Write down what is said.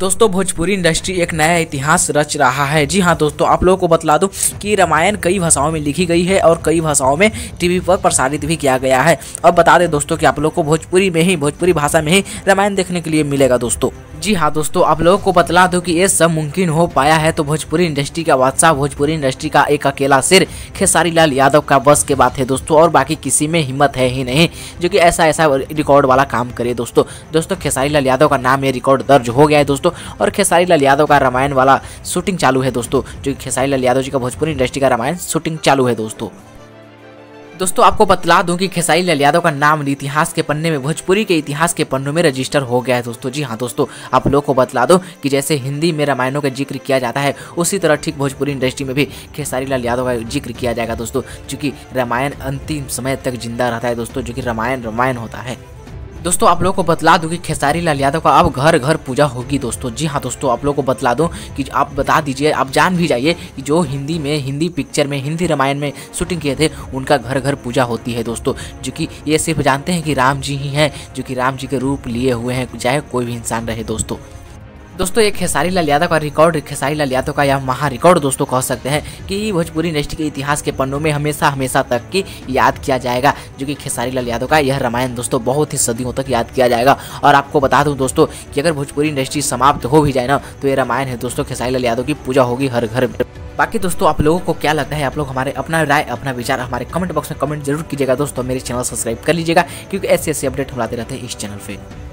दोस्तों भोजपुरी इंडस्ट्री एक नया इतिहास रच रहा है। जी हाँ दोस्तों, आप लोगों को बतला दूं कि रामायण कई भाषाओं में लिखी गई है और कई भाषाओं में टीवी पर प्रसारित भी किया गया है। अब बता दें दोस्तों कि आप लोग को भोजपुरी भाषा में ही रामायण देखने के लिए मिलेगा दोस्तों। जी हाँ दोस्तों, आप लोगों को बतला दूं कि ये सब मुमकिन हो पाया है तो भोजपुरी इंडस्ट्री का बादशाह, भोजपुरी इंडस्ट्री का एक अकेला सिर खेसारी लाल यादव का बस के बात है दोस्तों। और बाकी किसी में हिम्मत है ही नहीं जो कि ऐसा रिकॉर्ड वाला काम करे दोस्तों। खेसारी लाल यादव का नाम ये रिकॉर्ड दर्ज हो गया है दोस्तों। और खेसारी लाल यादव का रामायण वाला शूटिंग चालू है दोस्तों, जो खेसारी लाल यादव जी का भोजपुरी इंडस्ट्री का रामायण शूटिंग चालू है दोस्तों आपको बतला दूं कि खेसारी लाल यादव का नाम इतिहास के पन्ने में, भोजपुरी के इतिहास के पन्नों में रजिस्टर हो गया है दोस्तों। जी हाँ दोस्तों, आप लोग को बतला दो कि जैसे हिंदी में रामायणों का जिक्र किया जाता है उसी तरह ठीक भोजपुरी इंडस्ट्री में भी खेसारी लाल यादव का जिक्र किया जाएगा दोस्तों, क्योंकि रामायण अंतिम समय तक जिंदा रहता है दोस्तों, जो कि रामायण होता है दोस्तों। आप लोगों को बतला दूं कि खेसारी लाल यादव का अब घर घर पूजा होगी दोस्तों। जी हाँ दोस्तों, आप लोगों को बतला दूं कि आप बता दीजिए, आप जान भी जाइए कि जो हिंदी पिक्चर में, हिंदी रामायण में शूटिंग किए थे उनका घर घर पूजा होती है दोस्तों, जो कि ये सिर्फ जानते हैं कि राम जी ही हैं जो कि राम जी के रूप लिए हुए हैं, चाहे कोई भी इंसान रहे दोस्तों। एक खेसारी लाल यादव का रिकॉर्ड, खेसारी लाल यादव का यह महा रिकॉर्ड दोस्तों कह सकते हैं कि भोजपुरी इंडस्ट्री के इतिहास के पन्नों में हमेशा तक की याद किया जाएगा, जो कि खेसारी लाल यादव का यह रामायण दोस्तों बहुत ही सदियों तक याद किया जाएगा। और आपको बता दूं दोस्तों कि अगर भोजपुरी इंडस्ट्री समाप्त हो भी जाए ना तो ये रामायण है दोस्तों, खेसारी लाल यादव की पूजा होगी हर घर में। बाकी दोस्तों आप लोगों को क्या लगता है, आप लोग हमारे अपना राय, अपना विचार हमारे कमेंट बॉक्स में कमेंट जरूर कीजिएगा दोस्तों। मेरे चैनल सब्सक्राइब कर लीजिएगा क्योंकि ऐसे अपडेट हम लाते रहते हैं इस चैनल पे।